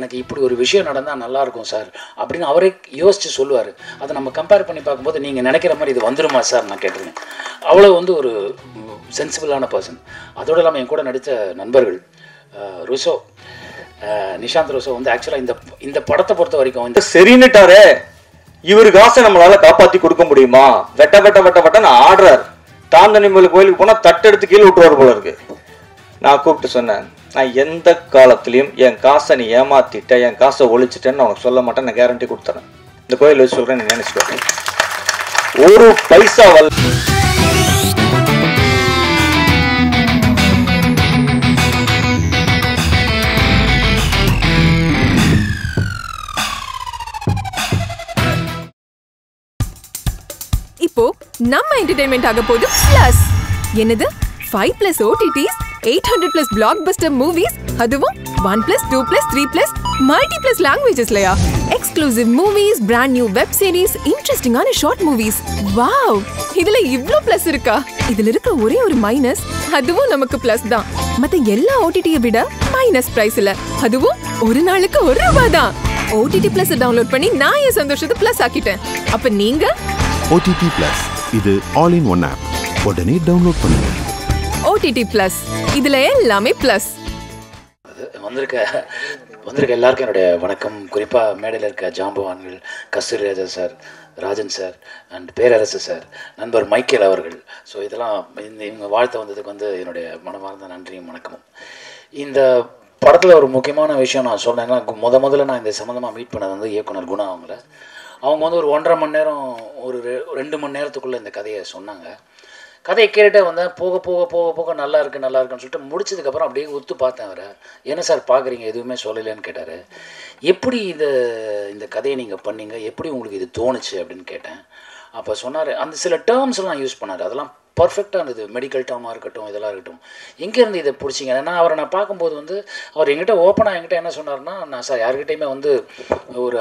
எனக்கு இப்படி ஒரு விஷயம் நடந்தால் நல்லாயிருக்கும் சார் அப்படின்னு அவரே யோசித்து சொல்லுவார். அதை நம்ம கம்பேர் பண்ணி பார்க்கும்போது நீங்கள் நினைக்கிற மாதிரி இது வந்துருமா சார் நான் கேட்டிருக்கேன். அவ்வளோ வந்து ஒரு சென்சிபிளான பர்சன். அதோடு இல்லாமல் என் கூட நடித்த நண்பர்கள் ருசோ, நிஷாந்த் ருசோ வந்து ஆக்சுவலாக இந்த படத்தை பொறுத்த வரைக்கும் இந்த சரின்னுட்டாரே, இவருக்கு ஆசை நம்மளால காப்பாற்றி கொடுக்க முடியுமா? வெட்ட ஆடுறார். தாந்தனிமலை கோயிலுக்கு போனால் தட்டெடுத்து கீழே விட்டுருவார் போல இருக்கு. நான் கூப்பிட்டு சொன்னேன், நான் எந்த காலத்திலையும் என் காசை நீ ஏமாத்திட்ட, என் காசை ஒழிச்சிட்டேன்னு உனக்கு சொல்ல மாட்டேன், நான் கேரண்டி கொடுத்துறேன். இந்த கோயில் வச்சு சொல்றேன், நீ நினைச்சுக்கோ. ஒரு பைசா இப்போ நம்ம என்டர்டெயின்மெண்ட் ஆக போகுது பிளஸ். என்னது 5+ OTTs, 800+ blockbuster movies, அதுவும் 1+, 2+, 3+ multi+ languagesலயா? Exclusive movies, brand new web series, இன்ட்ரெஸ்டிங்கான ஷார்ட் மூவிஸ். வாவ், இதுல இவ்ளோ பிளஸ் இருக்கா? இதுல இருக்க ஒரே ஒரு மைனஸ், அதுவும் நமக்கு பிளஸ் தான். மத்த எல்லா OTT-ய விட மைனஸ் பிரைஸ்ல, அதுவும் ஒரு நாளுக்கு ₹1 தான். OTT Plus டவுன்லோட் பண்ணி நான் என் சந்தோஷத்தை பிளஸ் ஆக்கிட்டேன். அப்ப நீங்க OTT Plus, இது ஆல் இன் ஒன் ஆப். உடனே டவுன்லோட் பண்ணுங்க. OTT Plus, இதுல எல்லாமே பிளஸ். வந்திருக்க எல்லாருக்கும் என்னுடைய வணக்கம். குறிப்பாக மேடையில் இருக்க ஜாம்பவான்கள், Kasthuri Raja sir, Rajan sir and Perarasu sir, நண்பர் மைக்கேல் அவர்கள். ஸோ இதெல்லாம் இவங்க வாழ்த்த வந்ததுக்கு வந்து என்னுடைய மனமார்ந்த நன்றியும் வணக்கமும். இந்த படத்தில் ஒரு முக்கியமான விஷயம் நான் சொன்னேன்னா, முதல்ல நான் இந்த சம்மந்தமாக மீட் பண்ணது வந்து இயக்குனர் குணா அவங்கள. அவங்க வந்து ஒரு 1.5 மணி நேரம், ஒரு 2 மணி நேரத்துக்குள்ளே இந்த கதையை சொன்னாங்க. கதையை கேட்டுகிட்டே வந்தேன். போக போக போக போக நல்லா இருக்குன்னு சொல்லிட்டு முடிச்சதுக்கப்புறம் அப்படியே ஒத்து பார்த்தேன். அவரை, என்ன சார் பார்க்குறீங்க, எதுவுமே சொல்லலைன்னு கேட்டார். எப்படி இந்த கதையை நீங்கள் பண்ணீங்க, எப்படி உங்களுக்கு இது தோணுச்சு அப்படின்னு கேட்டேன். அப்போ சொன்னார், அந்த சில டேர்ம்ஸ்லாம் யூஸ் பண்ணார், அதெல்லாம் பர்ஃபெக்டாக இருந்தது. மெடிக்கல் டேர்மாக இருக்கட்டும், இதெல்லாம் இருக்கட்டும். எங்கேருந்து இதை பிடிச்சிங்க? ஏன்னா அவரை நான் பார்க்கும்போது வந்து அவர் என்கிட்ட ஓப்பனாக என்கிட்ட என்ன சொன்னார்னா, நான் சார் யார்கிட்டையுமே வந்து ஒரு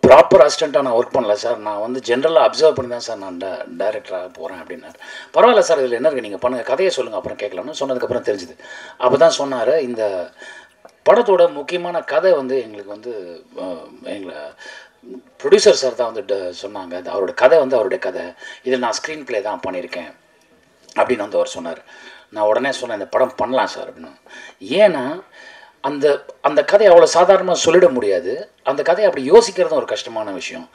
ப்ராப்பர் அசிஸ்டண்ட்டாக நான் ஒர்க் பண்ணல சார், நான் வந்து ஜென்ரலாக அப்சர்வ் பண்ணி தான் சார் நான் டைரக்டராக போகிறேன் அப்படின்னாரு. பரவாயில்ல சார், இதில் என்ன இருக்குது, நீங்கள் பண்ணுங்கள், கதையை சொல்லுங்கள், அப்புறம் கேட்கலாம்னு சொன்னதுக்கப்புறம் தெரிஞ்சுது. அப்போ தான் சொன்னார், இந்த படத்தோட முக்கியமான கதை வந்து எங்களுக்கு வந்து எங்களை ப்ரொடியூசர் சார் தான் வந்து சொன்னாங்க. அவரோட கதை வந்து அவருடைய கதை, இதில் நான் ஸ்க்ரீன் ப்ளே தான் பண்ணியிருக்கேன் அப்படின்னு வந்து அவர் சொன்னார். நான் உடனே சொன்னேன், இந்த படம் பண்ணலாம் சார் அப்படின்னு. ஏன்னா அந்த கதையை அவ்வளோ சாதாரணமாக சொல்லிட முடியாது. அந்த கதையை அப்படி யோசிக்கிறதும் ஒரு கஷ்டமான விஷயம்.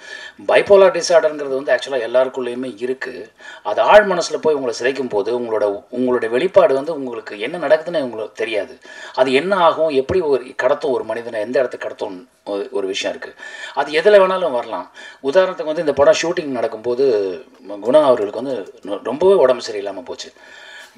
பைப்போலார் டிஸார்டருங்கிறது வந்து ஆக்சுவலாக எல்லாருக்குள்ளேயுமே இருக்குது. அது ஆழ் மனசில் போய் உங்களை சிதைக்கும் போது உங்களுடைய வெளிப்பாடு வந்து உங்களுக்கு என்ன நடக்குதுன்னு உங்களுக்கு தெரியாது. அது என்ன ஆகும், எப்படி கடத்தும் ஒரு மனிதனை, எந்த இடத்துக்கு கடத்தும் ஒரு விஷயம் இருக்குது. அது எதில் வேணாலும் வரலாம். உதாரணத்துக்கு வந்து இந்த படம் ஷூட்டிங் நடக்கும்போது குணா அவர்களுக்கு வந்து ரொம்பவே உடம்பு சரியில்லாமல் போச்சு.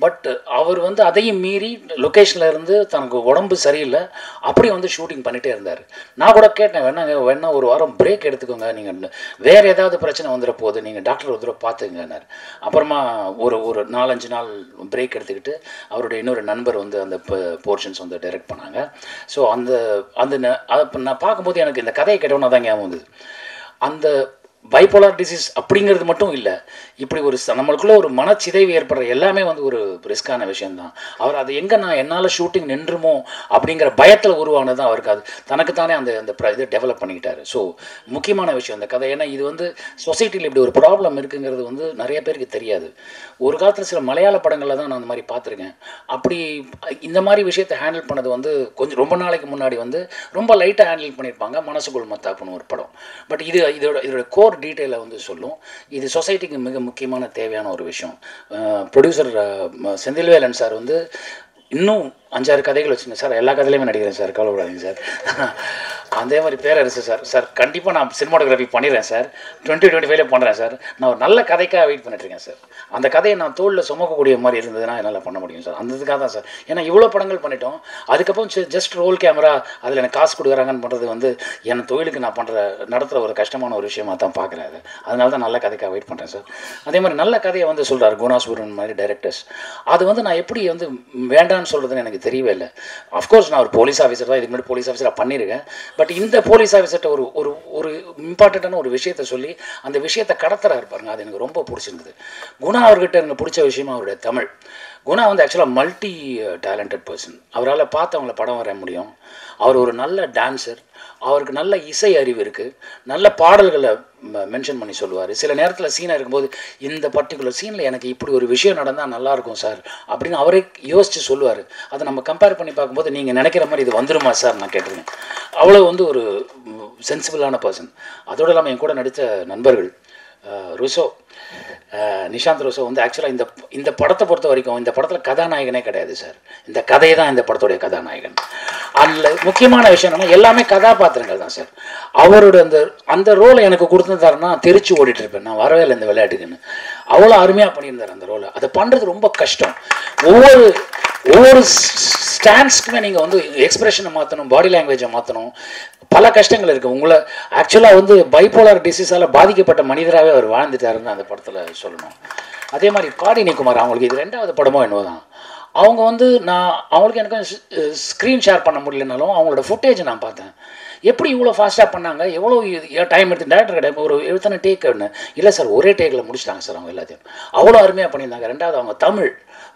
பட் அவர் வந்து அதையும் மீறி லொக்கேஷனில் இருந்து தனக்கு உடம்பு சரியில்லை, அப்படி வந்து ஷூட்டிங் பண்ணிகிட்டே இருந்தார். நான் கூட கேட்டேன், வேணா ஒரு வாரம் பிரேக் எடுத்துக்கோங்க, நீங்கள் வேறு ஏதாவது பிரச்சனை வந்துட போகுது, நீங்கள் டாக்டர் ஒரு தடவை பார்த்துங்கன்னார். அப்புறமா ஒரு 4-5 நாள் பிரேக் எடுத்துக்கிட்டு அவருடைய இன்னொரு நண்பர் வந்து அந்த போர்ஷன்ஸ் வந்து டைரக்ட் பண்ணாங்க. ஸோ அதை நான் பார்க்கும்போது எனக்கு இந்த கதையை கேட்டோன்னா தான் ஞாபகம் வந்தது. அந்த பைப்போலார் டிசீஸ் அப்படிங்கிறது மட்டும் இல்லை, இப்படி ஒரு நம்மளுக்குள்ள ஒரு மனச்சிதைவு ஏற்படுற எல்லாமே வந்து ஒரு ரிஸ்கான விஷயம்தான். அவர் அது எங்கே நான் என்னால் ஷூட்டிங் நின்றுமோ அப்படிங்கிற பயத்தில் உருவானது தான் அவருக்கு. அது தனக்குத்தானே அந்த இதை டெவலப் பண்ணிக்கிட்டாரு. ஸோ முக்கியமான விஷயம் இந்த கதை. ஏன்னா இது வந்து சொசைட்டியில் இப்படி ஒரு ப்ராப்ளம் இருக்குங்கிறது வந்து நிறைய பேருக்கு தெரியாது. ஒரு காலத்தில் சில மலையாள படங்களில் தான் நான் அந்த மாதிரி பார்த்துருக்கேன். அப்படி இந்த மாதிரி விஷயத்தை ஹேண்டில் பண்ணது வந்து கொஞ்சம் ரொம்ப நாளைக்கு முன்னாடி வந்து ரொம்ப லைட்டாக ஹேண்டில் பண்ணியிருப்பாங்க. மனசுக்குள் மத்தாப்புன்னு ஒரு படம். பட் இதோட கோர் டீட்டெயிலை வந்து சொல்லும். இது சொசைட்டிக்கு மிக முக்கியமான தேவையான ஒரு விஷயம். ப்ரொடியூசர் செந்தில்வேலன் சார் வந்து இன்னும் 5-6 கதைகள் வச்சுருங்க சார், எல்லா கதையிலையுமே நடிக்கிறேன் சார், கவலைப்படாதீங்க சார். அதே மாதிரி பேரரசு சார் கண்டிப்பாக நான் சினிமாட்டோகிராஃபி பண்ணிடுறேன் சார், 2025 பண்ணுறேன் சார். நான் ஒரு நல்ல கதைக்காக வெயிட் பண்ணிட்டுருக்கேன் சார். அந்த கதையை நான் தோளில் சுமக்கக்கூடிய மாதிரி இருந்ததுன்னா என்னால் பண்ண முடியும் சார். அந்த இதுக்காக தான் சார். ஏன்னா இவ்வளோ படங்கள் பண்ணிட்டோம், அதுக்கப்புறம் ஜஸ்ட் ரோல் கேமரா, அதில் எனக்கு காசு கொடுக்குறாங்கன்னு பண்ணுறது வந்து என் தொழிலுக்கு நான் நடத்துகிற ஒரு கஷ்டமான ஒரு விஷயமாக தான் பார்க்குறேன். அதனால தான் நல்ல கதைக்காக வெயிட் பண்ணுறேன் சார். அதே மாதிரி நல்ல கதையை வந்து சொல்கிறார் குணாசூரன் மாதிரி டைரக்டர்ஸ். அது வந்து நான் எப்படி வந்து வேண்டான்னு சொல்கிறதுன்னு எனக்கு தெரியவே இல்லை. அஃப்கோர்ஸ் நான் ஒரு போலீஸ் ஆஃபீஸர் தான், இதுக்கு முன்னாடி போலீஸ் ஆஃபீஸராக பண்ணியிருக்கேன். பட் இந்த போலீஸ் ஆஃபீஸர்கிட்ட ஒரு இம்பார்ட்டண்ட்டான ஒரு விஷயத்தை சொல்லி அந்த விஷயத்தை கடத்துறாரு பாருங்க, அது எனக்கு ரொம்ப பிடிச்சிருந்தது. குணா அவர்கிட்ட எனக்கு பிடிச்ச விஷயமா அவருடைய தமிழ். குணா வந்து ஆக்சுவலாக மல்டி டேலண்டட் பர்சன். அவரால் பார்த்தவங்கள படம் வரைய முடியும். அவர் ஒரு நல்ல டான்ஸர். அவருக்கு நல்ல இசை அறிவு இருக்குது. நல்ல பாடல்களை மென்ஷன் பண்ணி சொல்லுவார். சில நேரத்தில் சீனாக இருக்கும்போது இந்த பர்டிகுலர் சீனில் எனக்கு இப்படி ஒரு விஷயம் நடந்தால் நல்லாயிருக்கும் சார் அப்படின்னு அவரே யோசித்து சொல்லுவார். அதை நம்ம கம்பேர் பண்ணி பார்க்கும்போது நீங்கள் நினைக்கிற மாதிரி இது வந்துருமா சார் நான் கேட்டிருக்கேன். அவ்வளோ வந்து ஒரு சென்சிபிளான பர்சன். அதோடு இல்லாமல் என் கூட நடித்த நண்பர்கள் ருசோ, நிஷாந்த் ருசோ வந்து ஆக்சுவலாக இந்த படத்தை பொறுத்த வரைக்கும் இந்த படத்தில் கதாநாயகனே கிடையாது சார். இந்த கதையை தான் இந்த படத்துடைய கதாநாயகன். அதில் முக்கியமான விஷயம் என்னன்னா எல்லாமே கதாபாத்திரங்கள் தான் சார். அவரோட அந்த ரோலை எனக்கு கொடுத்துருந்தாருன்னா தெரிச்சு ஓடிட்டு இருப்பேன். நான் வரவே இல்லை இந்த விளையாட்டுக்குன்னு. அவ்வளோ அருமையாக பண்ணியிருந்தார் அந்த ரோலை. அதை பண்ணுறது ரொம்ப கஷ்டம். ஒவ்வொரு ஸ்டாண்ட்ஸ்க்குமே நீங்கள் வந்து எக்ஸ்பிரஷனை மாற்றணும், பாடி லாங்குவேஜை மாற்றணும். பல கஷ்டங்கள் இருக்குது. உங்களை ஆக்சுவலாக வந்து பைப்போலார் டிசீஸால் பாதிக்கப்பட்ட மனிதராகவே அவர் வாழ்ந்துட்டாருன்னு அந்த படத்தில் சொல்லணும். அதே மாதிரி பாடினி குமார் அவங்களுக்கு இது 2வது படமோ என்னவோ தான். அவங்க வந்து அவங்களுக்கு எனக்கு ஸ்க்ரீன் ஷேர் பண்ண முடியலனாலும் அவங்களோட ஃபுட்டேஜை நான் பார்த்தேன். எப்படி இவ்வளோ ஃபாஸ்ட்டாக பண்ணாங்க, எவ்வளோ டைம் எடுத்து டேரக்டர் கிடையாது ஒரு எத்தனை டேக்குன்னு இல்லை சார், ஒரே டேக்கில் முடிச்சிட்டாங்க சார் அவங்க எல்லாத்தையும். அவ்வளோ அருமையாக பண்ணியிருந்தாங்க. 2வது அவங்க தமிழ்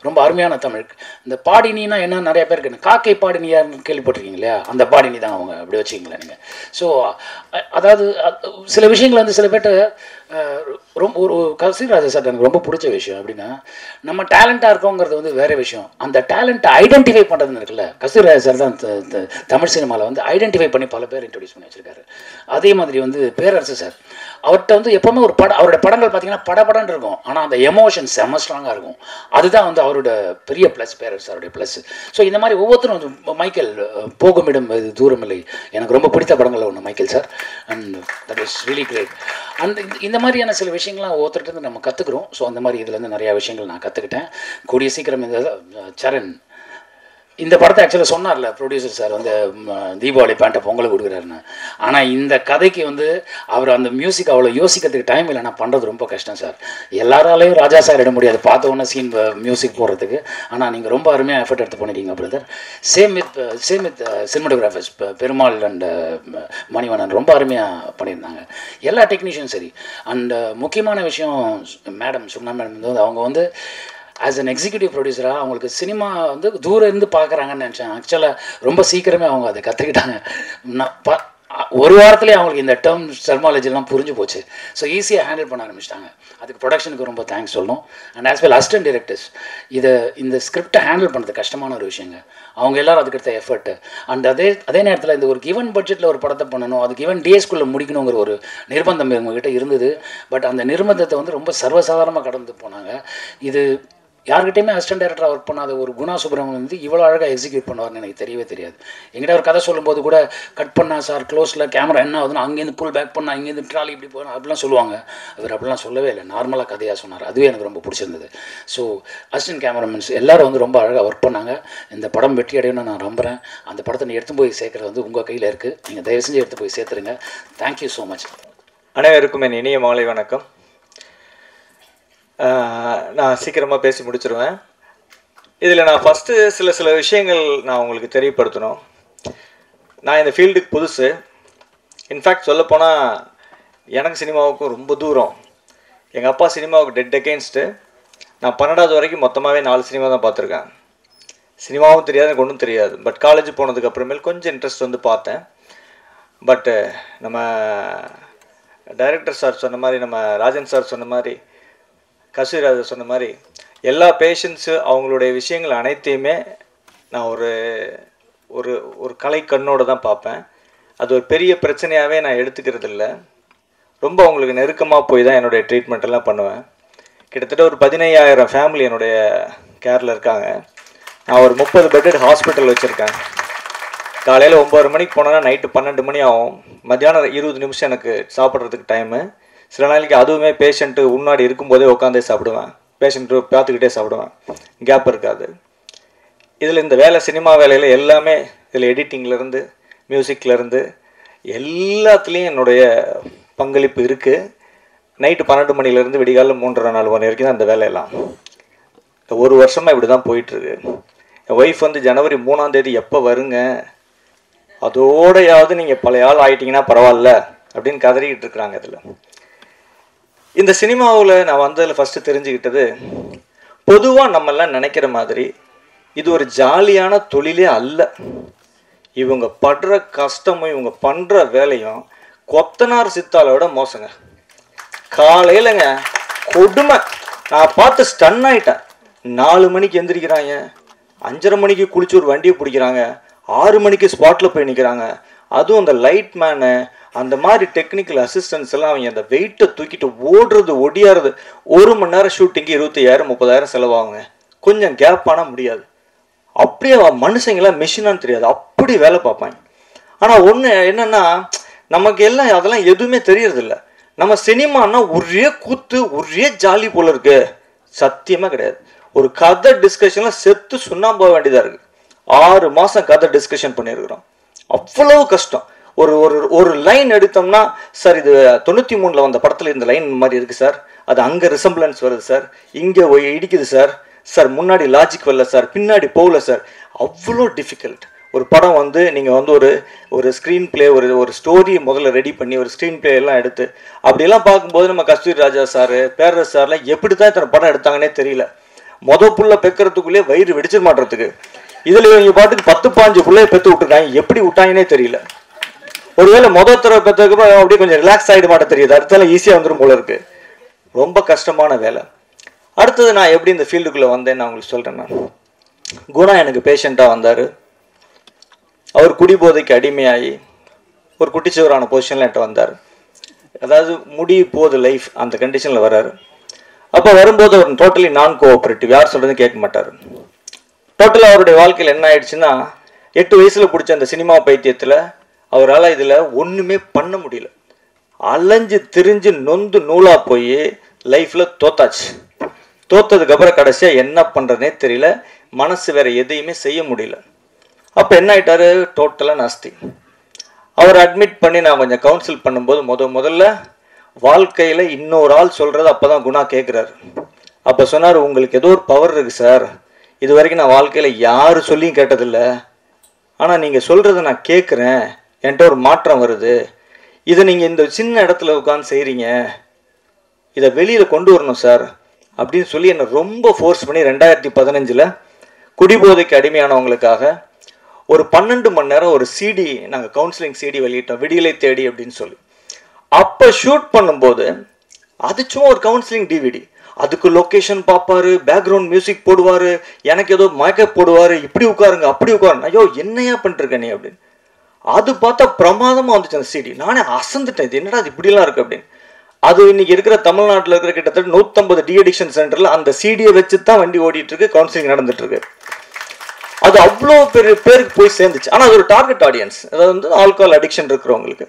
ரொம்ப அருமையான தமிழ். இந்த பாடினா என்ன நிறைய பேருக்கு காக்கை பாடினியார்னு கேள்விப்பட்டிருக்கீங்க இல்லையா, அந்த பாடினி தான் அவங்க. அப்படி வச்சுக்கிங்களேன் நீங்கள். ஸோ அதாவது சில விஷயங்கள் வந்து சில பேர்ட்ட ரொம்ப ஒரு கசிராஜா சார் எனக்கு ரொம்ப பிடிச்ச விஷயம் அப்படின்னா நம்ம டேலண்ட்டாக இருக்கோங்கிறது வந்து வேறு விஷயம். அந்த டேலண்ட்டை ஐடென்டிஃபை பண்ணுறதுன்னு இருக்குல்ல, கசிராஜா சார் தான் தமிழ் சினிமாவில் வந்து ஐடென்டிஃபை பண்ணி பல பேர் இன்ட்ரடியூஸ் பண்ணி வச்சுருக்காரு. அதே மாதிரி வந்து பேரரசு சார் அவர்கிட்ட வந்து எப்போவுமே ஒரு அவரோட படங்கள் பார்த்தீங்கன்னா படப்படன்னு இருக்கும். ஆனால் அந்த எமோஷன் செம்ம ஸ்ட்ராங்காக இருக்கும். அதுதான் வந்து அவரோட பெரிய ப்ளஸ், பேரரசு அவருடைய ப்ளஸ். ஸோ இந்த மாதிரி ஒவ்வொருத்தரும் வந்து மைக்கேல் போகுமிடம் இது தூரமில்லை எனக்கு ரொம்ப பிடித்த படங்களில் ஒன்று Michael sir. And that is really great. இந்த மாதிரியான சில விஷயங்கள்லாம் ஒவ்வொருத்தர்கிட்ட நம்ம கற்றுக்குறோம். ஸோ அந்த மாதிரி இதுலேருந்து நிறையா விஷயங்கள் நான் கற்றுக்கிட்டேன். கூடிய சீக்கிரம் இந்த சரண் இந்த படத்தை ஆக்சுவலாக சொன்னார்ல ப்ரொடியூசர் சார் வந்து தீபாவளி பேண்ட்டை பொங்கலுக்கு கொடுக்குறாருன்னு. ஆனால் இந்த கதைக்கு வந்து அவர் அந்த மியூசிக் அவ்வளோ யோசிக்கிறதுக்கு டைம் இல்லை. நான் பண்ணுறது ரொம்ப கஷ்டம் சார். எல்லாராலையும் ராஜா சார் இட முடியாது பார்த்த உடனே சீன் மியூசிக் போடுறதுக்கு. ஆனால் நீங்கள் ரொம்ப அருமையாக எஃபர்ட் எடுத்து பண்ணிட்டீங்க brother. Same with cinematographers Perumal and Manivannan ரொம்ப அருமையாக பண்ணியிருந்தாங்க. எல்லா டெக்னீஷியனும் சரி. அண்ட் முக்கியமான விஷயம் மேடம் சுகுணா மேடம் வந்து அவங்க வந்து ஆஸ் அன் எக்ஸிக்யூட்டிவ் ப்ரொடியூசராக அவங்களுக்கு சினிமா வந்து தூரம் இருந்து பார்க்குறாங்கன்னு நினச்சேன். ஆக்சுவலாக ரொம்ப சீக்கிரமே அவங்க அதை கற்றுக்கிட்டாங்க. ஒரு வாரத்துலேயே அவங்களுக்கு இந்த டேர்ம் டெர்மாலஜிலாம் புரிஞ்சு போச்சு. ஸோ ஈஸியாக ஹேண்டில் பண்ண ஆரம்பிச்சிட்டாங்க. அதுக்கு ப்ரொடக்ஷனுக்கு ரொம்ப தேங்க்ஸ் சொல்லணும். And as well assistant directors இந்த ஸ்கிரிப்டை ஹேண்டில் பண்ணுறது கஷ்டமான ஒரு விஷயங்க. அவங்க எல்லோரும் அதுக்கடுத்த எஃபர்ட்டு. அண்ட் அதே நேரத்தில் இந்த ஒரு கிவன் பட்ஜெட்டில் ஒரு படத்தை பண்ணணும், அது கிவன் டேஸ்க்குள்ளே முடிக்கணுங்கிற ஒரு நிர்பந்தம் இவங்ககிட்ட இருந்தது. பட் அந்த நிர்பந்தத்தை வந்து ரொம்ப சர்வசாதாரணமாக கடந்து போனாங்க. இது யார்கிட்டையுமே அசிஸ்டன்ட் டைரக்டராக ஒர்க் பண்ணாத ஒரு குணா சுப்ரமணியன் வந்து இவ்வளோ அழகாக எக்ஸிக்யூட் பண்ணுவார்னு எனக்கு தெரியவே தெரியாது. எங்கிட்ட ஒரு கதை சொல்லும்போது கூட கட் பண்ணா சார் க்ளோஸில் கேமரா என்ன ஆகுதுன்னா அங்கேருந்து புல் பேக் பண்ணால் இங்கேருந்து ட்ராலி இப்படி போகணும் அப்படிலாம் சொல்லுவாங்க. அவர் அப்படிலாம் சொல்லவே இல்லை, நார்மலாக கதையாக சொன்னார். அதுவே எனக்கு ரொம்ப பிடிச்சிருந்தது. ஸோ அசிஸ்டன்ட் கேமராமேன்ஸ் எல்லோரும் வந்து ரொம்ப அழகாக ஒர்க் பண்ணாங்க. இந்த படம் வெற்றி அடையணும்னு நான் நம்புகிறேன். அந்த படத்தை நீ எடுத்து போய் சேர்க்குறது வந்து உங்கள் கையில் இருக்குது. நீங்கள் தயவு செஞ்சு எடுத்து போய் சேர்த்துருங்க. Thank you so much. அனைவருக்கும் என் இனிய மாலை வணக்கம். நான் சீக்கிரமாக பேசி முடிச்சிருவேன். இதில் நான் ஃபஸ்ட்டு சில விஷயங்கள் நான் உங்களுக்கு தெரியப்படுத்தணும். நான் இந்த ஃபீல்டுக்கு புதுசு. இன்ஃபேக்ட் சொல்லப்போனால் எனக்கு சினிமாவுக்கும் ரொம்ப தூரம். எங்கள் அப்பா சினிமாவுக்கு டெட் அகெயின்ஸ்ட்டு. நான் 12வது வரைக்கும் மொத்தமாகவே 4 சினிமா தான் பார்த்துருக்கேன். சினிமாவும் தெரியாது, எனக்கு ஒன்றும் தெரியாது. பட் காலேஜ் போனதுக்கு அப்புறமேல் கொஞ்சம் இன்ட்ரெஸ்ட் வந்து பார்த்தேன். பட்டு நம்ம டைரக்டர் சார் சொன்ன மாதிரி, நம்ம ராஜன் சார் சொன்ன மாதிரி, கசிராஜா சொன்ன மாதிரி எல்லா பேஷண்ட்ஸு அவங்களுடைய விஷயங்கள் அனைத்தையுமே நான் ஒரு கலை கண்ணோடு தான் பார்ப்பேன். அது ஒரு பெரிய பிரச்சனையாகவே நான் எடுத்துக்கிறது இல்லை. ரொம்ப அவங்களுக்கு நெருக்கமாக போய் தான் என்னுடைய ட்ரீட்மெண்ட்டெல்லாம் பண்ணுவேன். கிட்டத்தட்ட ஒரு 15,000 ஃபேமிலி என்னுடைய கேரில் இருக்காங்க. நான் ஒரு 30 பெட்டட் ஹாஸ்பிட்டல் வச்சுருக்கேன். காலையில் 9 மணிக்கு போனோன்னா நைட்டு 12 மணி ஆகும். மத்தியானம் 20 நிமிஷம் எனக்கு சாப்பிட்றதுக்கு டைமு. சில நாளைக்கு அதுவுமே பேஷண்ட்டு முன்னாடி இருக்கும்போதே உட்காந்தே சாப்பிடுவேன். பேஷண்ட்டு பார்த்துக்கிட்டே சாப்பிடுவேன். கேப் இருக்காது. இதில் இந்த வேலை சினிமா வேலையில் எல்லாமே இதில் எடிட்டிங்லேருந்து மியூசிக்லேருந்து எல்லாத்துலேயும் என்னுடைய பங்களிப்பு இருக்குது. நைட்டு 12 மணிலேருந்து விடிகாலில் 3:30-4 மணி வரைக்கும் தான் அந்த வேலையெல்லாம். 1 வருஷமாக இப்படி தான் போயிட்டுருக்கு. என் ஒய்ஃப் வந்து ஜனவரி 3ஆம் தேதி எப்போ வருங்க, அதோடையாவது நீங்கள் பழைய ஆள் ஆகிட்டிங்கன்னா பரவாயில்ல அப்படின்னு கதறிக்கிட்டு இருக்கிறாங்க. இதில் இந்த சினிமாவில் நான் வந்ததில் ஃபஸ்ட்டு தெரிஞ்சுக்கிட்டது, பொதுவாக நம்மெல்லாம் நினைக்கிற மாதிரி இது ஒரு ஜாலியான தொழிலே அல்ல. இவங்க படுற கஷ்டமும் இவங்க பண்ணுற வேலையும் கொத்தனார் சித்தாலோட மோசங்க. காலையிலங்க கொடுமை. நான் பார்த்து ஸ்டன் ஆகிட்டேன். 4 மணிக்கு எந்திரிக்கிறாங்க, 5:30 மணிக்கு குளிச்சு ஒரு வண்டியை பிடிக்கிறாங்க, 6 மணிக்கு ஸ்பாட்டில் போய் நிற்கிறாங்க. அதுவும் அந்த லைட் மேனு அந்த மாதிரி டெக்னிக்கல் அசிஸ்டன்ஸ் எல்லாம் அவங்க அந்த வெயிட்டை தூக்கிட்டு ஓடுறது ஒடியாறது. 1 மணி நேரம் ஷூட்டிங்கு 25,000-30,000 செலவாகுங்க. கொஞ்சம் கேப் ஆனால் முடியாது. அப்படியே மனுஷங்களாம் மெஷினான்னு தெரியாது, அப்படி வேலை பார்ப்பாங்க. ஆனால் ஒன்று என்னென்னா, நமக்கு எல்லாம் அதெல்லாம் எதுவுமே தெரியறதில்ல. நம்ம சினிமானா ஒரே கூத்து ஒரே ஜாலி போல இருக்கு. சத்தியமாக கிடையாது. ஒரு கதை டிஸ்கஷனில் செத்து சுண்ணாம்பு போக வேண்டியதாக இருக்குது. 6 மாதம் கதை டிஸ்கஷன் பண்ணியிருக்கிறோம். அவ்வளவு கஷ்டம். ஒரு ஒரு ஒரு லைன் எடுத்தோம்னா, சார் இது 93 வந்த படத்தில் இந்த லைன் மாதிரி இருக்குது சார், அது அங்கே ரிசம்பிளன்ஸ் வருது சார், இங்கே இடிக்குது சார், சார் முன்னாடி லாஜிக் வரல சார், பின்னாடி போகல சார். அவ்வளோ டிஃபிகல்ட். ஒரு படம் வந்து நீங்கள் வந்து ஒரு ஸ்க்ரீன் பிளே ஒரு ஸ்டோரியை முதல்ல ரெடி பண்ணி ஒரு ஸ்க்ரீன் பிளே எல்லாம் எடுத்து அப்படியெல்லாம் பார்க்கும்போது நம்ம கஸ்தூரி ராஜா சார், பேரரசு சார்லாம் எப்படி தான் இத்தனை படம் எடுத்தாங்கன்னே தெரியல. புள்ள பெக்கிறதுக்குள்ளேயே வயிறு வெடிச்சிட மாட்டுறதுக்கு. இதில் இவங்க பாட்டுக்கு 10-15 பிள்ளைய பெற்று விட்டுருக்காங்க. எப்படி விட்டாங்கன்னே தெரியல. ஒருவேளை தடவை பெற்றதுக்கு அப்படியே கொஞ்சம் ரிலாக்ஸ் ஆகிட மாட்டேன் தெரியுது. அடுத்தாலும் ஈஸியாக வந்துடும் போல இருக்கு. ரொம்ப கஷ்டமான வேலை. அடுத்தது நான் எப்படி இந்த ஃபீல்டுக்குள்ளே வந்தேன்னு நான் உங்களுக்கு சொல்கிறேன். குணா எனக்கு பேஷண்ட்டாக வந்தார். அவர் குடிபோதைக்கு அடிமையாகி ஒரு குட்டிச்சுவரான பொசிஷனில் என்கிட்ட வந்தார். அதாவது முடி போகுது லைஃப், அந்த கண்டிஷனில் வர்றாரு. அப்போ வரும்போது அவர் டோட்டலி நான் கோஆப்ரேட்டிவ், யார் சொல்கிறதுன்னு கேட்க மாட்டார். டோட்டலாக அவருடைய வாழ்க்கையில் என்ன ஆயிடுச்சுன்னா, 8 வயசில் பிடிச்ச அந்த சினிமா பைத்தியத்தில் அவரால் இதில் ஒன்றுமே பண்ண முடியல. அலைஞ்சு திரிஞ்சு நொந்து நூலாக போய் லைஃப்பில் தோத்தாச்சு. தோத்ததுக்கப்புறம் கடைசியாக என்ன பண்ணுறதுனே தெரியல. மனசு வேறு எதையுமே செய்ய முடியல. அப்போ என்ன ஆகிட்டாரு, டோட்டலாக நாஸ்தி. அவர் அட்மிட் பண்ணி நான் கொஞ்சம் கவுன்சில் பண்ணும்போது முதல்ல வாழ்க்கையில் இன்னொரு ஆள் சொல்கிறது அப்போ தான் குணா கேட்குறாரு. அப்போ சொன்னார், உங்களுக்கு ஏதோ ஒரு பவர் இருக்குது சார், இது வரைக்கும் நான் வாழ்க்கையில் யார் சொல்லியும் கேட்டதில்லை, ஆனால் நீங்கள் சொல்கிறத நான் கேட்குறேன், என்கிட்ட ஒரு மாற்றம் வருது. இதை நீங்கள் இந்த சின்ன இடத்துல உட்காந்து செய்கிறீங்க, இதை வெளியில் கொண்டு வரணும் சார் அப்படின்னு சொல்லி என்னை ரொம்ப ஃபோர்ஸ் பண்ணி 2015 குடிபோதைக்கு அடிமையானவங்களுக்காக ஒரு 12 மணி நேரம் ஒரு சிடி, நாங்கள் கவுன்சிலிங் சிடி வெளியிட்டோம், விடியலை தேடி அப்படின்னு சொல்லி. அப்போ ஷூட் பண்ணும்போது அது சும்மா ஒரு கவுன்சிலிங் டிவிடி. அதுக்கு லொக்கேஷன் பார்ப்பாரு, பேக்ரவுண்ட் மியூசிக் போடுவார், எனக்கு ஏதோ மேக்கப் போடுவார், இப்படி உட்காருங்க அப்படி உட்காருங்க. ஐயோ என்னையா பண்ணிருக்க நீ அப்படின்னு. அது பார்த்தா பிரமாதமாக வந்துச்சு அந்த சிடி. நானே அசந்துட்டேன், இது என்னடா அது இப்படிலாம் இருக்குது அப்படின்னு. அது இன்னைக்கு இருக்கிற தமிழ்நாட்டில் இருக்கிற கிட்டத்தட்ட 150 டிஅடிக்ஷன் சென்டரில் அந்த சிடியை வச்சு தான் வண்டி ஓடிட்டு இருக்கு, கவுன்சிலிங் நடந்துட்டு இருக்கு. அது அவ்வளோ பெரிய பேருக்கு போய் சேர்ந்துச்சு. ஆனால் அது ஒரு டார்கெட் ஆடியன்ஸ், அதாவது வந்து ஆல்கஹால் அடிக்ஷன் இருக்கிறவங்களுக்கு.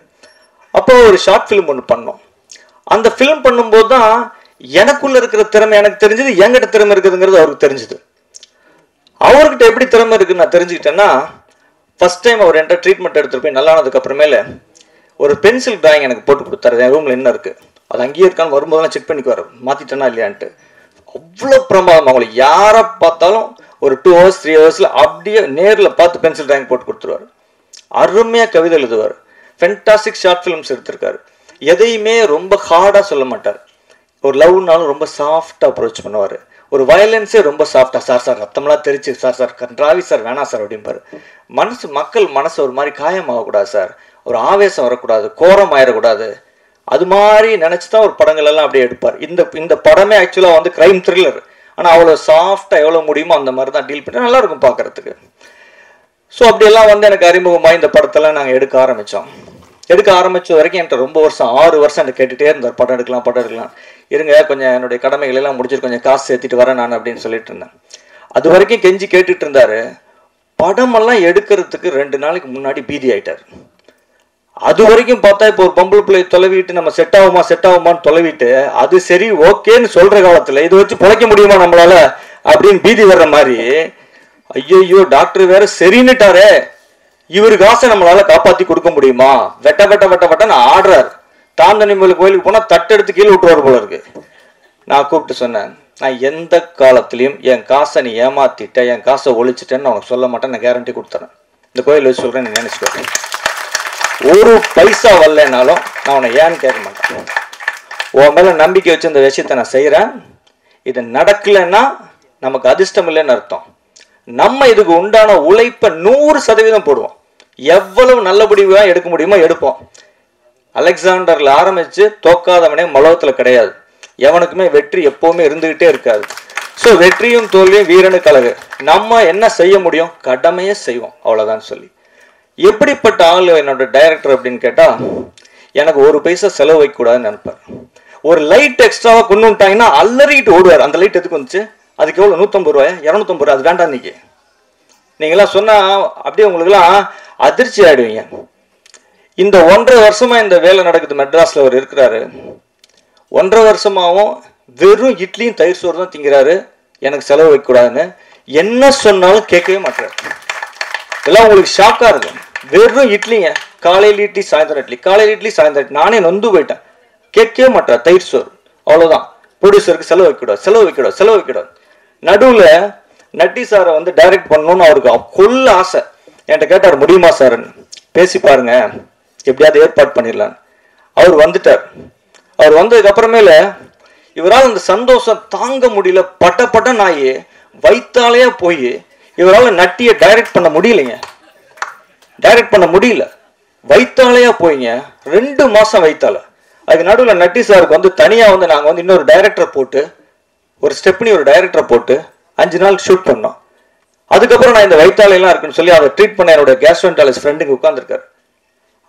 அப்போ ஒரு ஷார்ட் ஃபிலிம் ஒன்று பண்ணோம். அந்த ஃபிலிம் பண்ணும்போது தான் எனக்குள்ள இருக்கிற திறமை எனக்கு தெரிஞ்சது, என்கிட்ட திறமை இருக்குதுங்கிறது அவருக்கு தெரிஞ்சுது. அவர்கிட்ட எப்படி திறமை இருக்குன்னு நான் தெரிஞ்சுக்கிட்டேன்னா, ஃபர்ஸ்ட் டைம் அவர் என்கிட்ட ட்ரீட்மெண்ட் எடுத்துகிட்டு போய் நல்லானதுக்கு அப்புறமேல ஒரு பென்சில் டிராயிங் எனக்கு போட்டு கொடுத்தாரு. என் ரூமில் என்ன இருக்குது, அது அங்கேயே இருக்கான்னு வரும்போதெல்லாம் செக் பண்ணிக்குவார், மாற்றிட்டேன்னா இல்லையான்ட்டு. அவ்வளோ பிரமாதம். அவங்களுக்கு யாரை பார்த்தாலும் ஒரு 2 hours 3 hours அப்படியே நேரில் பார்த்து பென்சில் டிராயிங் போட்டு கொடுத்துருவார். அருமையாக கவிதை எழுதுவார். ஃபென்டாஸ்டிக் ஷார்ட் ஃபிலிம்ஸ் எடுத்திருக்காரு. எதையுமே ரொம்ப ஹார்டாக சொல்ல மாட்டார். ஒரு லவ்னாலும் ரொம்ப சாஃப்டாக அப்ரோச் பண்ணுவார். ஒரு வயலன்ஸே ரொம்ப சாஃப்டாக, சார் ரத்தம்லாம் தெரிச்சு சார் கன்றாவி சார் வேணாம் சார் அப்படிம்பார். மக்கள் மனசு ஒரு மாதிரி காயமாகக்கூடாது சார், ஒரு ஆவேசம் வரக்கூடாது, கோரம் ஆயிடக்கூடாது, அது மாதிரி நினச்சி தான் ஒரு படங்கள் எல்லாம் அப்படியே எடுப்பார். இந்த படமே ஆக்சுவலாக வந்து கிரைம் த்ரில்லர், ஆனால் அவ்வளோ சாஃப்டாக எவ்வளோ முடியுமோ அந்த மாதிரி தான் டீல் பண்ணி நல்லாயிருக்கும் பார்க்குறதுக்கு. ஸோ அப்படியெல்லாம் வந்து எனக்கு அறிமுகமாக இந்த படத்தெல்லாம் நாங்கள் எடுக்க ஆரம்பித்த வரைக்கும் என்கிட்ட ரொம்ப வருஷம் 6 வருஷம் எனக்கு கேட்டுகிட்டே இருந்தார், படம் எடுக்கலாம் இருங்க, கொஞ்சம் என்னுடைய கடமைகள் எல்லாம் முடிச்சுட்டு கொஞ்சம் காசு சேர்த்துட்டு வரேன் நான் அப்படின்னு சொல்லிட்டு இருந்தேன். அது வரைக்கும் கெஞ்சி கேட்டுட்டு இருந்தார். படமெல்லாம் எடுக்கிறதுக்கு 2 நாளைக்கு முன்னாடி பீதி ஆயிட்டார். அது வரைக்கும் பார்த்தா இப்போ ஒரு பொம்பளை பிள்ளை தொலைவிட்டு நம்ம செட் ஆகுமான்னு தொலைவிட்டு அது சரி ஓகேன்னு சொல்ற காலத்தில் இதை வச்சு பிழைக்க முடியுமா நம்மளால அப்படின்னு பீதி வர்ற மாதிரி, ஐயோ டாக்டர் வேற சரின்னுட்டாரே, இவருக்கு ஆசை நம்மளால காப்பாற்றி கொடுக்க முடியுமா, வெட்ட ஆடுறார். தாந்தனிமலை கோயிலுக்கு போனால் தட்டெடுத்து கீழே விட்டுருவார் போல இருக்கு. நான் கூப்பிட்டு சொன்னேன், நான் எந்த காலத்திலையும் என் காசை நீ ஏமாத்திட்ட, என் காசை ஒழிச்சிட்டேன்னு நான் உனக்கு சொல்ல மாட்டேன், நான் கேரண்டி கொடுத்துறேன். இந்த கோயில் வச்சு சொல்கிறேன், நீ நினச்சிக்கோ. ஒரு பைசா வரலனாலும் நான் உன்னை ஏன்னு கேட்க மாட்டேன். உன் மேலே நம்பிக்கை வச்சு இந்த விஷயத்தை நான் செய்கிறேன். இது நடக்கலைன்னா நமக்கு அதிர்ஷ்டம் இல்லைன்னு அர்த்தம். நம்ம இதுக்கு உண்டான உழைப்பை 100% போடுவோம். எவ்வளவு நல்லபடியாக எடுக்க முடியுமோ எடுப்போம். அலெக்சாண்டர்ல ஆரம்பிச்சு தோக்காதவனே உலகத்துல கிடையாது. எவனுக்குமே வெற்றி எப்பவுமே இருந்துகிட்டே இருக்காது. ஸோ வெற்றியும் தோல்வியும் வீரனுக்கு அழகு. நம்ம என்ன செய்ய முடியும்? கடமையை செய்வோம், அவ்வளோதான் சொல்லி. எப்படிப்பட்ட ஆள் என்னோட டைரக்டர் அப்படின்னு கேட்டா, எனக்கு ஒரு பைசா செலவு வைக்கக்கூடாதுன்னு நினைப்பார். ஒரு லைட் எக்ஸ்ட்ராவாக கொண்டு வந்துட்டாங்கன்னா அலறிட்டு ஓடுவார். அந்த லைட் எதுக்கு வந்துச்சு, அதுக்கு எவ்வளோ 150 ரூபாயா 250 ரூபா, அது வேண்டாம். இன்னைக்கு நீங்களாம் சொன்னா அப்படியே உங்களுக்குலாம் அதிர்ச்சி ஆயிடுவீங்க. இந்த 1.5 வருஷமா இந்த வேலை நடக்குது. மெட்ராஸ்ல அவர் இருக்கிறாரு. 1.5 வருஷமாவும் வெறும் இட்லியும் தயிர் சோறு தான் திங்கிறாரு. எனக்கு செலவு வைக்கக்கூடாதுன்னு என்ன சொன்னாலும் கேட்கவே மாட்டார். இதெல்லாம் உங்களுக்கு ஷாக்கா இருக்கும். வெறும் இட்லிங்க, காலையில் இட்லி சாயந்தரம் இட்லி, காலையில் இட்லி சாயந்தரம் இட்லி. நானே நொந்து போயிட்டேன். கேட்கவே மாட்டார். தயிர் சோறு அவ்வளோதான். ப்ரொடியூசருக்கு செலவு வைக்கக்கூடாது, செலவு வைக்கக்கூடாது, செலவு வைக்கக்கூடாது. நடுவில் நட்டி சாரை வந்து டைரக்ட் பண்ணணும்னு அவருக்கு கொள்ள ஆசை. என்கிட்ட கேட்டார், முடியுமா சார்ன்னு. பேசி பாருங்க, எப்படியாவது ஏற்பாடு பண்ணிடலான்னு. அவர் வந்துட்டார். அவர் வந்ததுக்கு அப்புறமேல இவரால் அந்த சந்தோஷம் தாங்க முடியல. பட்ட நாயே வைத்தாலேயே போய் இவரால் நட்டியை டைரக்ட் பண்ண முடியலைங்க. டைரக்ட் பண்ண முடியல. வைத்தாலேயா போயிங்க 2 மாசம் வைத்தால. அதுக்கு நடுவில் நட்டி சாருக்கு வந்து தனியா வந்து நாங்கள் வந்து இன்னொரு டைரக்டர் போட்டு, ஒரு ஸ்டெப்னி ஒரு டைரக்டரை போட்டு 5 நாள் ஷூட் பண்ணோம். அதுக்கப்புறம் நான் இந்த வைத்தாலையெல்லாம் இருக்குன்னு சொல்லி அதை ட்ரீட் பண்ண என்னோட கேஸ்ட்ரோஎன்டராலஜிஸ்ட் ஃப்ரெண்டுங்க உட்காந்துருக்காரு.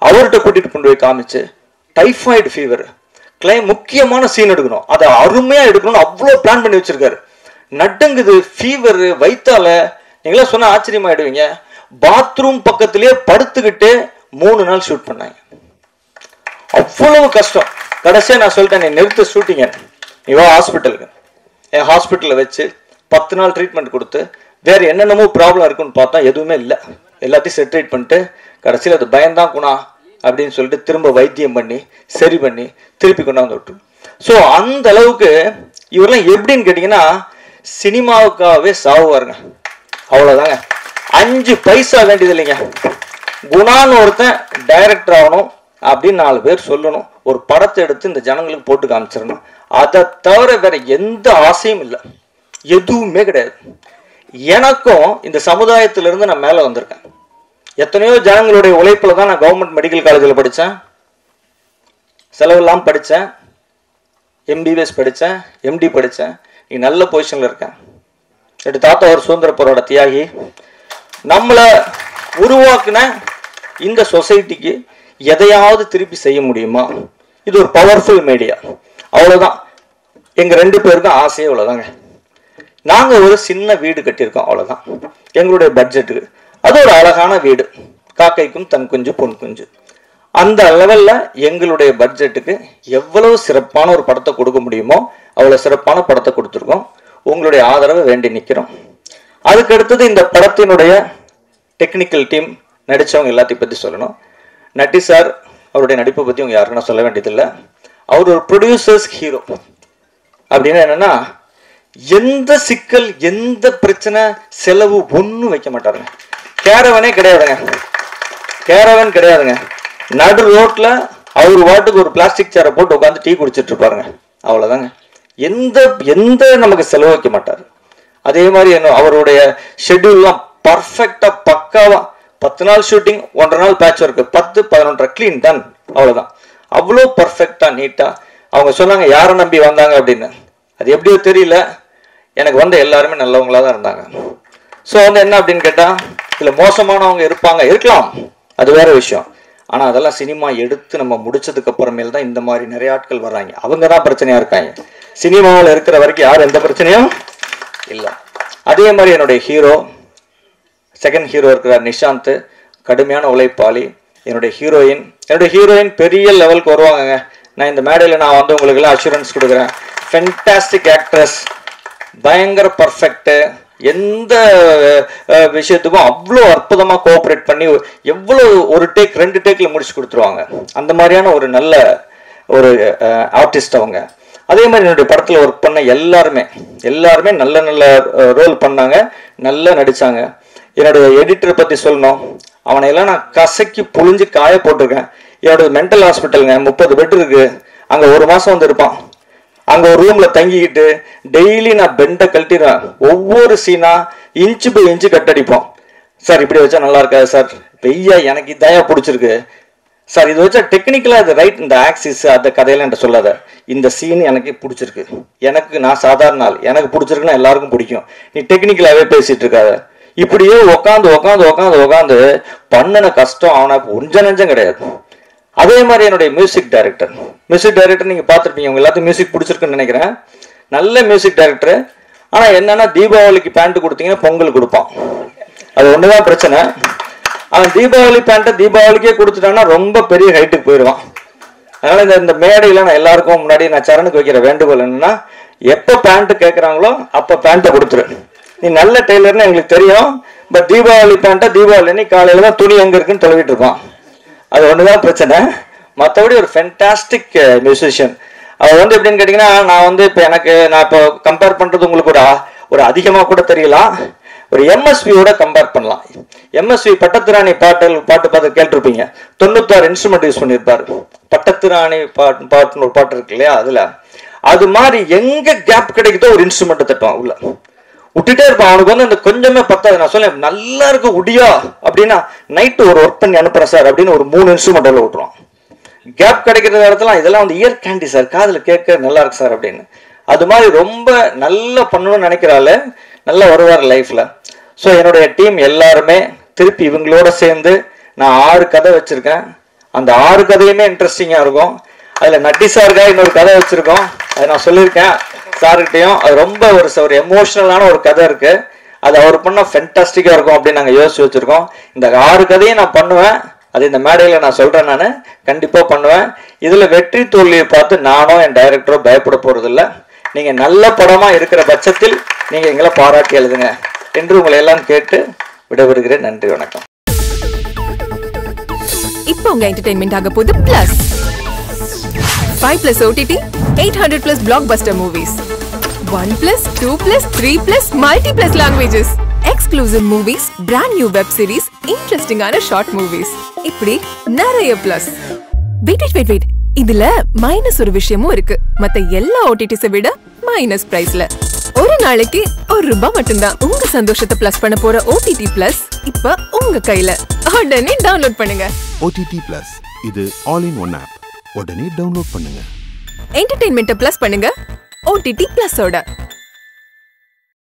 அவர்கிட்ட கூட்டிட்டு கொண்டு போய் காமிச்சு, டைஃபாய்டு ஃபீவர் முக்கியமான சீன் எடுக்கணும், அதை அருமையா எடுக்கணும்னு அவ்வளோ பிளான் பண்ணி வச்சிருக்காரு. நட்டுங்குது, ஃபீவர், வைத்தால. நீங்களா சொன்னா ஆச்சரியமாயிடுவீங்க. பாத்ரூம் பக்கத்திலேயே படுத்துக்கிட்டு 3 நாள் ஷூட் பண்ணாங்க. அவ்வளவு கஷ்டம். கடைசியா நான் சொல்லிட்டேன், நீ நிறுத்த ஷூட்டிங்க, நீ வா ஹாஸ்பிட்டலுக்கு. என் ஹாஸ்பிட்டலில் வச்சு 10 நாள் ட்ரீட்மெண்ட் கொடுத்து வேற என்னென்னமோ ப்ராப்ளம் இருக்குன்னு பார்த்தா எதுவுமே இல்லை. எல்லாத்தையும் செட்ரேட் பண்ணிட்டு கடைசியில் அது பயம்தான் குணா அப்படின்னு சொல்லிட்டு திரும்ப வைத்தியம் பண்ணி சரி பண்ணி திருப்பி கொண்டாந்து விட்டு. ஸோ அந்த அளவுக்கு இவரெல்லாம் எப்படின்னு கேட்டிங்கன்னா சினிமாவுக்காகவே சாவுவாருங்க. அவ்வளோதாங்க. 5 பைசா வேண்டியது இல்லைங்க. குணான்னு ஒருத்தன் டைரக்டர் ஆகணும் அப்படின்னு 4 பேர் சொல்லணும். ஒரு படத்தை எடுத்து இந்த ஜனங்களுக்கு போட்டு காமிச்சிடணும். அதை தவிர வேற எந்த ஆசையும் இல்லை, எதுவுமே கிடையாது. எனக்கும் இந்த சமுதாயத்திலிருந்து நான் மேலே வந்திருக்கேன். எத்தனையோ ஜனங்களுடைய உழைப்பில் தான் நான் கவர்மெண்ட் மெடிக்கல் காலேஜில் படித்தேன், செலவெல்லாம் படித்தேன், எம்பிபிஎஸ் படித்தேன், எம்டி படித்தேன். நீ நல்ல பொசிஷனில் இருக்கேன். எட்டு தாத்தா ஒரு சுதந்திர போராட தியாகி. நம்மளை உருவாக்குன இந்த சொசைட்டிக்கு எதையாவது திருப்பி செய்ய முடியுமா? இது ஒரு பவர்ஃபுல் மீடியா. அவ்வளோதான். எங்கள் 2 பேருக்கும் ஆசையே அவ்வளோதாங்க. நாங்கள் ஒரு சின்ன வீடு கட்டியிருக்கோம், அவ்வளோதான் எங்களுடைய பட்ஜெட்டுக்கு. அது ஒரு அழகான வீடு, காக்கைக்கும் தன் குஞ்சு பொன் குஞ்சு. அந்த லெவலில் எங்களுடைய பட்ஜெட்டுக்கு எவ்வளவு சிறப்பான ஒரு படத்தை கொடுக்க முடியுமோ அவ்வளோ சிறப்பான படத்தை கொடுத்துருக்கோம். உங்களுடைய ஆதரவை வேண்டி நிற்கிறோம். அதுக்கு அடுத்தது இந்த படத்தினுடைய டெக்னிக்கல் டீம், நடித்தவங்க எல்லாத்தையும் பற்றி சொல்லணும். நட்டி சார் அவருடைய நடிப்பை பற்றி உங்க யாருக்குன்னா சொல்ல வேண்டியதில்லை. அவர் ஒரு ப்ரொடியூசர்ஸ் ஹீரோ. அப்படின்னு என்னன்னா எந்த சிக்கல், எந்த பிரச்சனை, செலவு ஒன்றும் வைக்க மாட்டாருங்க. கேரவனே கிடையாதுங்க, கேரவன் கிடையாதுங்க. நடு ரோட்ல அவர் வாட்டுக்கு ஒரு பிளாஸ்டிக் சேரை போட்டு உட்காந்து டீ குடிச்சிட்டு இருப்பாருங்க. அவ்வளோதாங்க. எந்த எந்த நமக்கு செலவு வைக்க மாட்டார். அதே மாதிரி என்ன அவருடைய ஷெட்யூல்லாம் பர்ஃபெக்டா பக்காவா 10 நாள் ஷூட்டிங், 1.5 நாள் பேட்ச் ஒர்க்கு, 10-11 கிளீன் டன். அவ்வளோதான். அவ்வளோ பர்ஃபெக்டா நீட்டா. அவங்க சொன்னாங்க யாரை நம்பி வந்தாங்க அப்படின்னு. அது எப்படியோ தெரியல, எனக்கு வந்த எல்லாருமே நல்லவங்களா தான் இருந்தாங்க. ஸோ வந்து என்ன அப்படின்னு கேட்டால், இதில் மோசமானவங்க இருக்கலாம், அது வேற விஷயம். ஆனால் அதெல்லாம் சினிமா எடுத்து நம்ம முடிச்சதுக்கு அப்புறமேல் தான் இந்த மாதிரி நிறைய ஆட்கள் வர்றாங்க. அவங்க தான் பிரச்சனையாக இருக்காங்க. சினிமாவில் இருக்கிற வரைக்கும் யாரும் எந்த பிரச்சனையும் இல்லை. அதே மாதிரி என்னுடைய ஹீரோ, செகண்ட் ஹீரோ இருக்கிறார் நிஷாந்த், கடுமையான உழைப்பாளி. என்னுடைய ஹீரோயின் பெரிய லெவலுக்கு வருவாங்க. நான் இந்த மேடையில் நான் வந்து உங்களுக்கு எல்லாம் அஷூரன்ஸ் கொடுக்குறேன். ஃபென்டாஸ்டிக் ஆக்ட்ரஸ், பயங்கர பர்ஃபெக்ட். எந்த விஷயத்துக்கும் அவ்வளோ அற்புதமாக கோஆப்ரேட் பண்ணி எவ்வளோ ஒரு டேக் 2 டேக்கில் முடிச்சு கொடுத்துருவாங்க. அந்த மாதிரியான ஒரு நல்ல ஒரு ஆர்டிஸ்ட் அவங்க. அதே மாதிரி என்னுடைய படத்தில் ஒர்க் பண்ண எல்லாருமே நல்ல நல்ல ரோல் பண்ணாங்க, நல்லா நடித்தாங்க. என்னுடைய எடிட்டரை பற்றி சொல்லணும். அவனையெல்லாம் நான் கசக்கி புழிஞ்சு காய போட்டிருக்கேன். என்னோட மென்டல் ஹாஸ்பிட்டலுங்க, 30 பெட் இருக்கு. அங்கே 1 மாதம் வந்து இருப்பான். அங்கே ஒரு ரூமில் தங்கிக்கிட்டு டெய்லி நான் பெண்டை கழட்டிடுவேன். ஒவ்வொரு சீனாக இன்ச்சு பை இன்ச்சு கட்டடிப்போம். சார் இப்படி வச்சா நல்லா இருக்காது சார், பெய்யா எனக்கு இதையா பிடிச்சிருக்கு சார், இது வச்சா டெக்னிக்கலாக இது ரைட், இந்த ஆக்சிஸ் அந்த கதையெல்லாம் என்கிட்ட சொல்லாத, இந்த சீன் எனக்கு பிடிச்சிருக்கு, எனக்கு நான் சாதாரண ஆள், எனக்கு பிடிச்சிருக்குன்னா எல்லாருக்கும் பிடிக்கும், நீ டெக்னிக்கலாகவே பேசிகிட்டு இருக்காத. இப்படியே உக்காந்து உக்காந்து உக்காந்து உக்காந்து பண்ணின கஷ்டம் அவனை கொஞ்சம் நெஞ்சம் கிடையாது. அதே மாதிரி என்னுடைய மியூசிக் டைரக்டர் நீங்கள் பார்த்துருப்பீங்க, உங்க எல்லாத்துக்கும் மியூசிக் பிடிச்சிருக்குன்னு நினைக்கிறேன். நல்ல மியூசிக் டைரக்டர். ஆனால் என்னன்னா தீபாவளிக்கு பேண்ட் கொடுத்தீங்கன்னா பொங்கல் கொடுப்பான், அது ஒன்று தான் பிரச்சனை. அவன் தீபாவளி பேண்ட்டை தீபாவளிக்கே கொடுத்துட்டான்னா ரொம்ப பெரிய ஹைட்டுக்கு போயிடுவான். அதனால் இந்த மேடையில் நான் எல்லாருக்கும் முன்னாடி நான் சரணுக்கு வைக்கிற வேண்டுகோள் என்னன்னா, எப்போ பேண்ட்டு கேட்குறாங்களோ அப்போ பேண்ட்டை கொடுத்துரு. நீ நல்ல டெய்லர்னு எங்களுக்கு தெரியும், பட் தீபாவளி பேண்ட்டை தீபாவளி காலையில் தான் துணி எங்கே இருக்குன்னு தொலைவிட்டு இருப்பான். அது ஒன்று தான் பிரச்சனை. மற்றபடி ஒரு ஃபென்டாஸ்டிக் மியூசிஷியன். அவர் வந்து எப்படின்னு கேட்டிங்கன்னா, நான் இப்போ கம்பேர் பண்ணுறது உங்களுக்கு ஒரு அதிகமாக கூட தெரியலாம். ஒரு எம்எஸ்வியோட கம்பேர் பண்ணலாம். எம்எஸ்வி பட்டத்திராணி பாட்டு கேட்டிருப்பீங்க. 96 இன்ஸ்ட்ருமெண்ட் யூஸ் பண்ணியிருப்பாரு. பட்டத்திராணி பாட்டுன்னு ஒரு பாட்டு இருக்கு இல்லையா, அதில் அது மாதிரி எங்க கேப் கிடைக்குதோ ஒரு இன்ஸ்ட்ருமெண்ட் தட்டுவான், உள்ள விட்டுட்டே இருப்பான். அவனுக்கு வந்து அந்த கொஞ்சமே பத்தாது. நான் சொல்ல நல்லா இருக்கு உடியா அப்படின்னா, நைட்டு ஒரு ஒர்க் பண்ணி அனுப்புறேன் சார் அப்படின்னு ஒரு 3 இன்ஸ்ட்ருமெண்ட் உள்ள விட்டுருவான். கேப் கிடைக்கிற இடத்துல இதெல்லாம் வந்து இயர் கேண்டி சார், காதில் கேட்க நல்லா இருக்கு சார் அப்படின்னு. அது மாதிரி ரொம்ப நல்லா பண்ணணும்னு நினைக்கிறாள், நல்லா வருவார் லைஃப்பில். ஸோ என்னுடைய டீம் எல்லாருமே திருப்பி இவங்களோட சேர்ந்து நான் 6 கதை வச்சுருக்கேன். அந்த 6 கதையுமே இன்ட்ரெஸ்டிங்காக இருக்கும். அதில் நட்டி சாருக்காக இன்னொரு கதை வச்சுருக்கோம், அதை நான் சொல்லியிருக்கேன் சார்கிட்டையும். அது ரொம்ப ஒரு எமோஷ்னலான ஒரு கதை இருக்குது. அது அவர் பண்ணால் ஃபென்டாஸ்டிக்காக இருக்கும் அப்படின்னு நாங்கள் யோசிச்சு வச்சுருக்கோம். இந்த 6 கதையும் நான் பண்ணுவேன். அது இந்த மேடையில் நான் சொல்கிறேன், நான் கண்டிப்பாக பண்ணுவேன். இதில் வெற்றி தோல்வியை பார்த்து நானோ என் டைரக்டரோ பயப்பட போகிறதில்ல. நீங்கள் நல்ல படமாக இருக்கிற பட்சத்தில் நீங்கள் எங்களை பாராட்டி எழுதுங்க என்று உங்களை எல்லாம் கேட்டு விடைபெறுகிறேன். நன்றி, வணக்கம். இப்போ உங்க என்டர்டெயின்மெண்ட் ஆக போகுது plus 5+ OTT 800+ blockbuster movies 1+, 2+, 3+, multi+ languages, exclusive movies, brand new web series, interesting-ஆன short movies, இப்படி நிறைய பிளஸ். வெயிட் இதுல மைனஸ் ஒரு விஷயமும் இருக்கு. மத்த எல்லா OTTs விட மைனஸ் பிரைஸ்ல ஒரு நாளைக்கு ₹1 மட்டும்தான். உங்க சந்தோஷத்தை பிளஸ் பண்ண போற OTT Plus இப்ப உங்க கையில. உடனே டவுன்லோட் பண்ணுங்க. OTT Plus இது ஆல் இன் ஒன் ஆப். உடனே டவுன்லோட் பண்ணுங்க. என்டர்டெயின்மெண்ட்டை பிளஸ் பண்ணுங்க OTT Plus ஓட.